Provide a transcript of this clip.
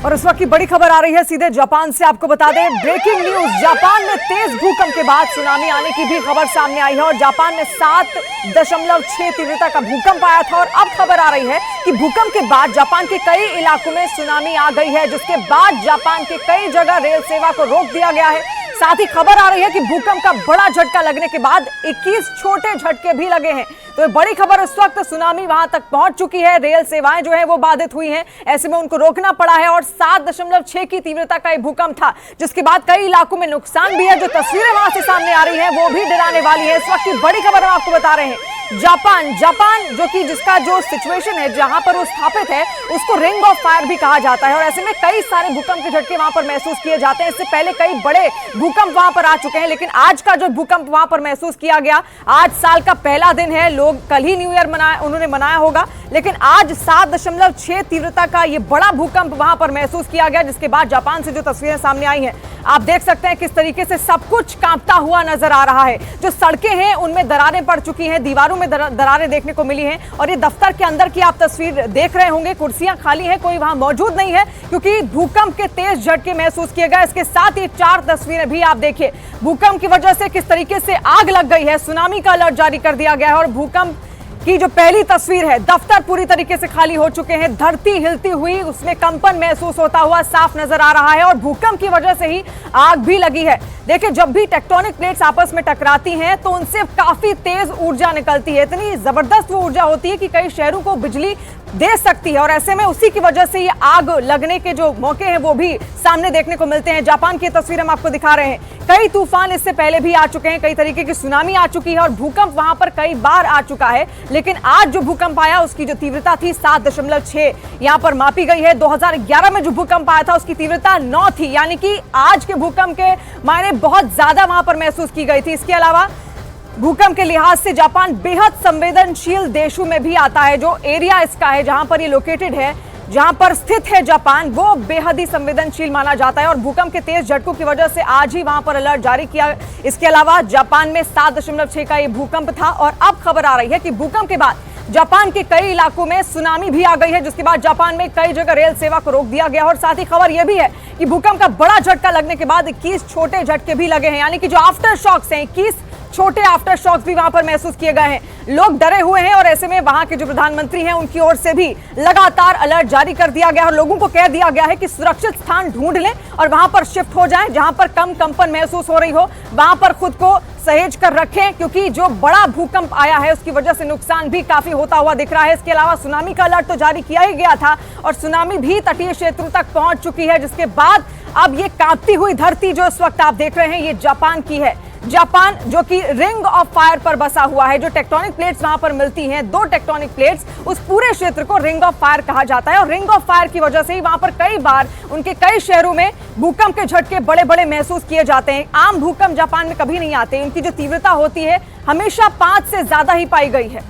और इस वक्त की बड़ी खबर आ रही है सीधे जापान से। आपको बता दें, ब्रेकिंग न्यूज, जापान में तेज भूकंप के बाद सुनामी आने की भी खबर सामने आई है और जापान में 7.6 तीव्रता का भूकंप आया था। और अब खबर आ रही है कि भूकंप के बाद जापान के कई इलाकों में सुनामी आ गई है, जिसके बाद जापान के कई जगह रेल सेवा को रोक दिया गया है। साथ ही खबर आ रही है कि भूकंप का बड़ा झटका लगने के बाद 21 छोटे झटके भी लगे हैं। तो ये बड़ी खबर, इस वक्त सुनामी वहां तक पहुंच चुकी है, रेल सेवाएं जो है वो बाधित हुई हैं, ऐसे में उनको रोकना पड़ा है। और 7.6 की तीव्रता का ये भूकंप था, जिसके बाद कई इलाकों में नुकसान भी है। जो तस्वीरें वहां से सामने आ रही हैं वो भी डराने वाली है। इस वक्त की बड़ी खबर हम आपको बता रहे हैं। जापान जो कि जिसका जो सिचुएशन है, जहां पर वो स्थापित है, उसको रिंग ऑफ फायर भी कहा जाता है। और ऐसे में कई सारे भूकंप के झटके वहां पर महसूस किए जाते हैं। इससे पहले कई बड़े भूकंप वहां पर आ चुके हैं, लेकिन आज का जो भूकंप वहां पर महसूस किया गया, आज साल का पहला दिन है, लोग कल ही न्यू ईयर उन्होंने मनाया होगा, लेकिन आज 7.6 तीव्रता का ये बड़ा भूकंप वहां पर महसूस किया गया, जिसके बाद जापान से जो तस्वीरें सामने आई हैं, आप देख सकते हैं किस तरीके से सब कुछ कांपता हुआ नजर आ रहा है। जो सड़कें हैं उनमें दरारें पड़ चुकी हैं, दीवारों में दरारें देखने को मिली हैं। और ये दफ्तर के अंदर की आप तस्वीर देख रहे होंगे, कुर्सियां खाली हैं, कोई वहां मौजूद नहीं है, क्योंकि भूकंप के तेज झटके महसूस किए गए। इसके साथ ही 4 तस्वीरें भी आप देखिए, भूकंप की वजह से किस तरीके से आग लग गई है, सुनामी का अलर्ट जारी कर दिया गया है। और भूकंप की जो पहली तस्वीर है, दफ्तर पूरी तरीके से खाली हो चुके हैं, धरती हिलती हुई, उसमें कंपन महसूस होता हुआ साफ नजर आ रहा है। और भूकंप की वजह से ही आग भी लगी है। देखिए, जब भी टेक्टोनिक प्लेट्स आपस में टकराती हैं तो उनसे काफी तेज ऊर्जा निकलती है, इतनी जबरदस्त वो ऊर्जा होती है कि कई शहरों को बिजली दे सकती है। और ऐसे में उसी की वजह से ये आग लगने के जो मौके हैं वो भी सामने देखने को मिलते हैं। जापान की तस्वीर हम आपको दिखा रहे हैं, कई तूफान इससे पहले भी आ चुके हैं, कई तरीके की सुनामी आ चुकी है और भूकंप वहां पर कई बार आ चुका है। लेकिन आज जो भूकंप आया उसकी जो तीव्रता थी 7.6 यहां पर मापी गई है। 2011 में जो भूकंप आया था उसकी तीव्रता 9 थी, यानी कि आज के भूकंप के मायने बहुत ज्यादा वहां पर महसूस की गई थी। इसके अलावा भूकंप के लिहाज से जापान बेहद संवेदनशील देशों में भी आता है। जो एरिया इसका है, जहां पर ये लोकेटेड है, जहां पर स्थित है जापान, वो बेहद ही संवेदनशील माना जाता है। और भूकंप के तेज झटकों की वजह से आज ही वहां पर अलर्ट जारी किया। इसके अलावा जापान में 7.6 का ये भूकंप था। और अब खबर आ रही है कि भूकंप के बाद जापान के कई इलाकों में सुनामी भी आ गई है, जिसके बाद जापान में कई जगह रेल सेवा को रोक दिया गया। और साथ ही खबर यह भी है कि भूकंप का बड़ा झटका लगने के बाद 21 छोटे झटके भी लगे हैं, यानी कि जो आफ्टर शॉक्स हैं, 21 छोटे आफ्टर शॉक्स भी वहां पर महसूस किए गए हैं। लोग डरे हुए हैं और ऐसे में वहां के जो प्रधानमंत्री हैं उनकी ओर से भी लगातार अलर्ट जारी कर दिया गया और लोगों को कह दिया गया है कि सुरक्षित स्थान ढूंढ लें और वहां पर शिफ्ट हो जाएं, जहां पर कम कंपन महसूस हो रही हो, वहां पर खुद को सहेज कर रखें, क्योंकि जो बड़ा भूकंप आया है उसकी वजह से नुकसान भी काफी होता हुआ दिख रहा है। इसके अलावा सुनामी का अलर्ट तो जारी किया ही गया था और सुनामी भी तटीय क्षेत्रों तक पहुंच चुकी है, जिसके बाद अब ये कांपती हुई धरती जो इस वक्त आप देख रहे हैं, ये जापान की है। जापान जो कि रिंग ऑफ फायर पर बसा हुआ है, जो टेक्टोनिक प्लेट्स वहां पर मिलती हैं, 2 टेक्टोनिक प्लेट्स, उस पूरे क्षेत्र को रिंग ऑफ फायर कहा जाता है। और रिंग ऑफ फायर की वजह से ही वहां पर कई बार उनके कई शहरों में भूकंप के झटके बड़े बड़े महसूस किए जाते हैं। आम भूकंप जापान में कभी नहीं आते, उनकी जो तीव्रता होती है हमेशा 5 से ज्यादा ही पाई गई है।